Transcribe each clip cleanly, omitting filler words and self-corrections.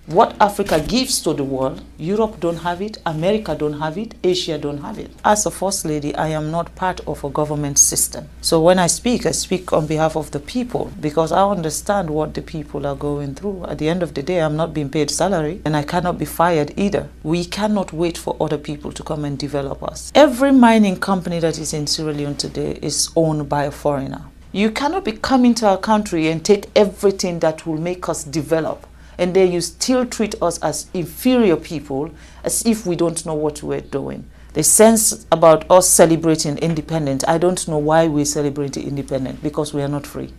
What Africa gives to the world, Europe don't have it, America don't have it, Asia don't have it. As a First Lady, I am not part of a government system. So when I speak on behalf of the people, because I understand what the people are going through. At the end of the day, I'm not being paid salary, and I cannot be fired either. We cannot wait for other people to come and develop us. Every mining company that is in Sierra Leone today is owned by a foreigner. You cannot be coming to our country and take everything that will make us develop, and then you still treat us as inferior people, as if we don't know what we're doing. The sense about us celebrating independence, I don't know why we celebrate independence, because we are not free.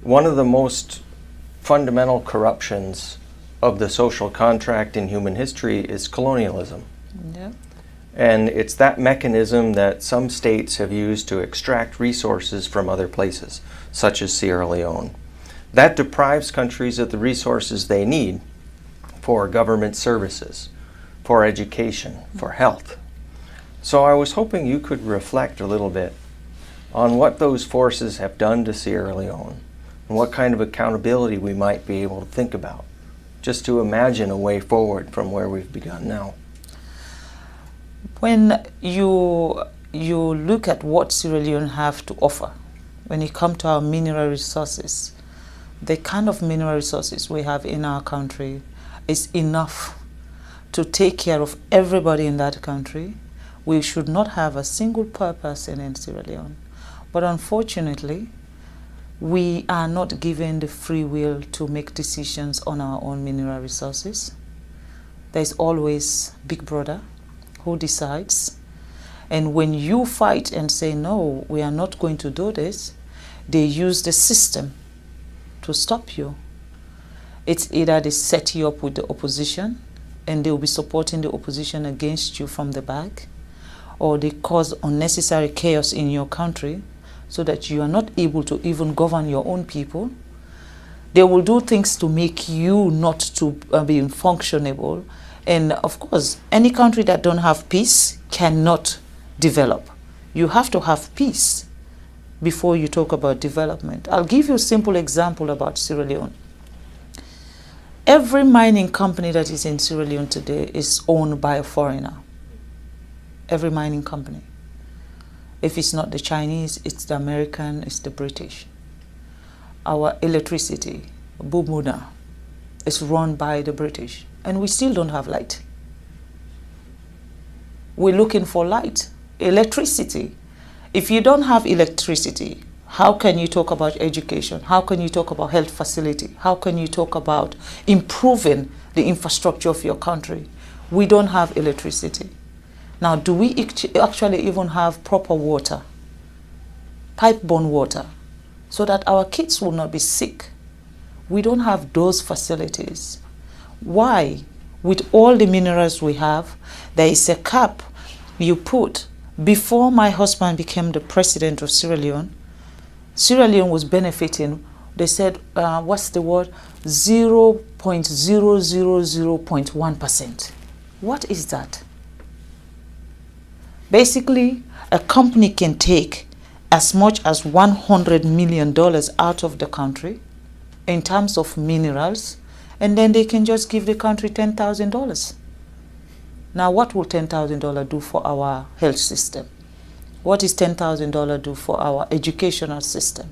One of the most fundamental corruptions of the social contract in human history is colonialism. Yeah. And it's that mechanism that some states have used to extract resources from other places, such as Sierra Leone. That deprives countries of the resources they need for government services, for education, for health. So I was hoping you could reflect a little bit on what those forces have done to Sierra Leone and what kind of accountability we might be able to think about, just to imagine a way forward from where we've begun now. When you look at what Sierra Leone have to offer, when it comes to our mineral resources, the kind of mineral resources we have in our country is enough to take care of everybody in that country. We should not have a single poor person in Sierra Leone. But unfortunately, we are not given the free will to make decisions on our own mineral resources. There's always Big Brother who decides. And when you fight and say, no, we are not going to do this, they use the system to stop you. It's either they set you up with the opposition and they'll be supporting the opposition against you from the back, or they cause unnecessary chaos in your country so that you are not able to even govern your own people. They will do things to make you not to be functionable. And of course, any country that don't have peace cannot develop. You have to have peace before you talk about development. I'll give you a simple example about Sierra Leone. Every mining company that is in Sierra Leone today is owned by a foreigner. Every mining company. If it's not the Chinese, it's the American, it's the British. Our electricity, Bumuna, is run by the British, and we still don't have light. We're looking for light, electricity. If you don't have electricity, how can you talk about education? How can you talk about health facility? How can you talk about improving the infrastructure of your country? We don't have electricity. Now, do we actually even have proper water, pipe-borne water, so that our kids will not be sick? We don't have those facilities. Why? With all the minerals we have, there is a cap you put. Before my husband became the president of Sierra Leone was benefiting, they said, what's the word? 0.000.1%. What is that? Basically, a company can take as much as $100 million out of the country in terms of minerals, and then they can just give the country $10,000. Now, what will $10,000 do for our health system? What is $10,000 do for our educational system?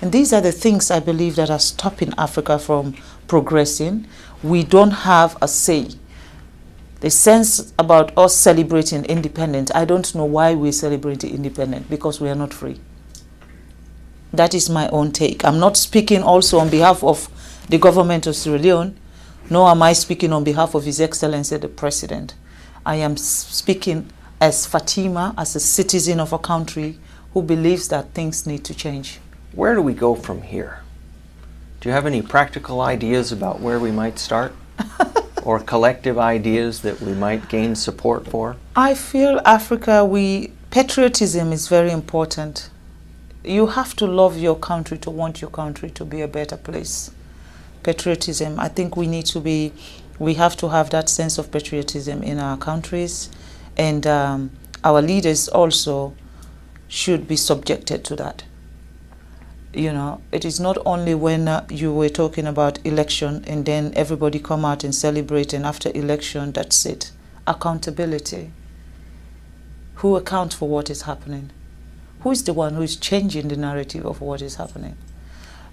And these are the things I believe that are stopping Africa from progressing. We don't have a say. The sense about us celebrating independence, I don't know why we celebrate independence, because we are not free. That is my own take. I'm not speaking also on behalf of the government of Sierra Leone, nor am I speaking on behalf of His Excellency the President. I am speaking as Fatima, as a citizen of a country who believes that things need to change. Where do we go from here? Do you have any practical ideas about where we might start? Or collective ideas that we might gain support for? I feel Africa, patriotism is very important. You have to love your country to want your country to be a better place. Patriotism, I think we have to have that sense of patriotism in our countries, and our leaders also should be subjected to that. You know, it is not only when you were talking about election and then everybody come out and celebrate, and after election, that's it. Accountability. Who accounts for what is happening? Who is the one who is changing the narrative of what is happening?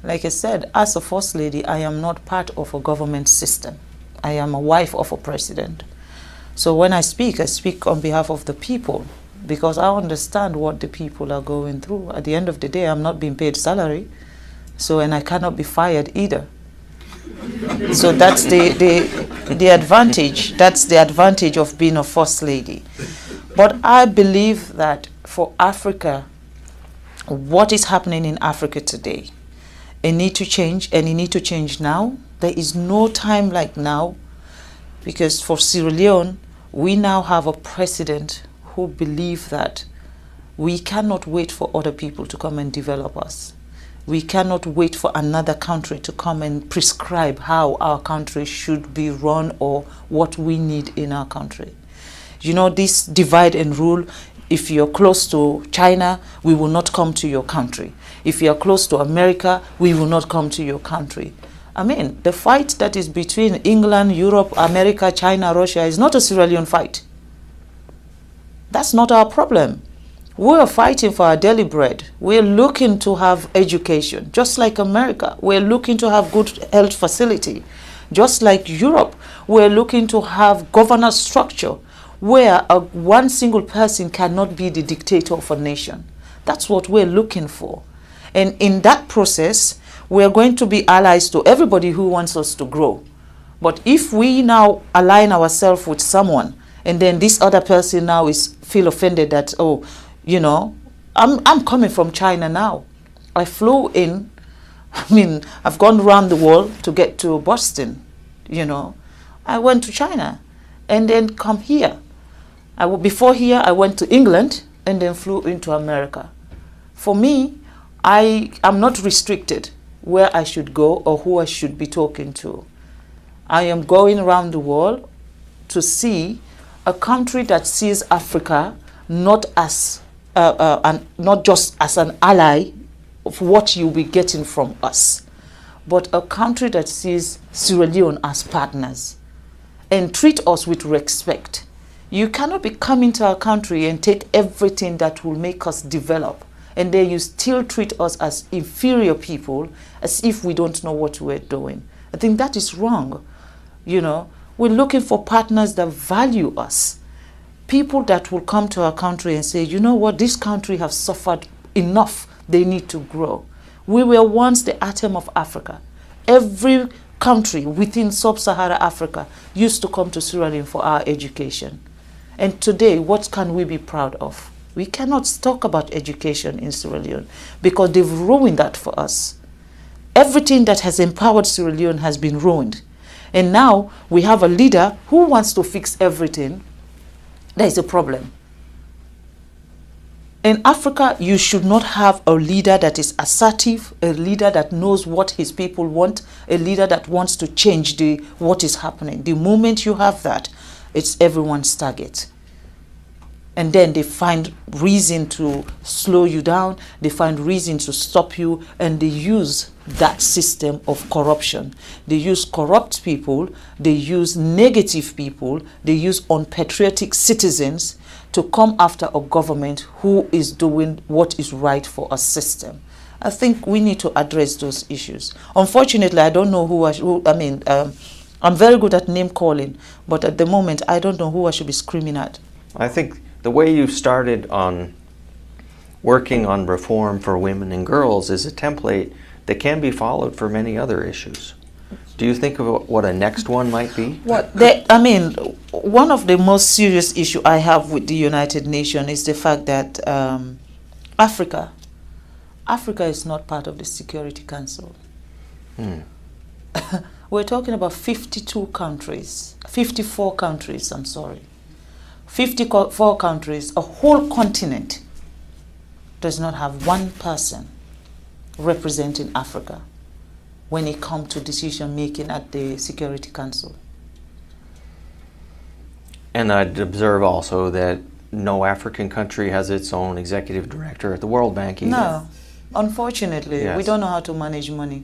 Like I said, as a First Lady, I am not part of a government system. I am a wife of a president. So when I speak on behalf of the people, because I understand what the people are going through. At the end of the day, I'm not being paid salary, so, and I cannot be fired either. So that's the advantage. That's the advantage of being a First Lady. But I believe that for Africa, what is happening in Africa today, it needs to change, and it needs to change now. There is no time like now, because for Sierra Leone, we now have a president who believe that we cannot wait for other people to come and develop us. We cannot wait for another country to come and prescribe how our country should be run or what we need in our country. You know, this divide and rule, if you're close to China, we will not come to your country. If you're close to America, we will not come to your country. I mean, the fight that is between England, Europe, America, China, Russia is not a Sierra Leone fight. That's not our problem. We're fighting for our daily bread. We're looking to have education, just like America. We're looking to have good health facility, just like Europe. We're looking to have governance structure where one single person cannot be the dictator of a nation. That's what we're looking for. And in that process, we're going to be allies to everybody who wants us to grow. But if we now align ourselves with someone, and then this other person now feel offended that, oh, you know, I'm coming from China now. I flew in, I mean, I've gone around the world to get to Boston, you know. I went to China and then come here. Before here, I went to England and then flew into America. For me, I'm not restricted where I should go or who I should be talking to. I am going around the world to see a country that sees Africa not as not just as an ally of what you'll be getting from us, but a country that sees Sierra Leone as partners and treat us with respect. You cannot be coming to our country and take everything that will make us develop, and then you still treat us as inferior people, as if we don't know what we're doing. I think that is wrong. You know, we're looking for partners that value us. People that will come to our country and say, you know what, this country has suffered enough. They need to grow. We were once the atom of Africa. Every country within sub-Saharan Africa used to come to Sierra Leone for our education. And today, what can we be proud of? We cannot talk about education in Sierra Leone because they've ruined that for us. Everything that has empowered Sierra Leone has been ruined. And now we have a leader who wants to fix everything. There is a problem. In Africa, you should not have a leader that is assertive, a leader that knows what his people want, a leader that wants to change what is happening. The moment you have that, it's everyone's target. And then they find reason to slow you down, they find reason to stop you, and they use that system of corruption. They use corrupt people, they use negative people, they use unpatriotic citizens to come after a government who is doing what is right for a system. I think we need to address those issues. Unfortunately, I don't know I'm very good at name calling, but at the moment, I don't know who I should be screaming at. I think the way you started on working on reform for women and girls is a template that can be followed for many other issues. Do you think of what a next one might be? One of the most serious issues I have with the United Nations is the fact that Africa is not part of the Security Council. We're talking about 54 countries, I'm sorry. 54 countries, a whole continent does not have one person representing Africa when it comes to decision making at the Security Council. And I'd observe also that no African country has its own executive director at the World Bank either. No. Unfortunately, we Yes. don't know how to manage money.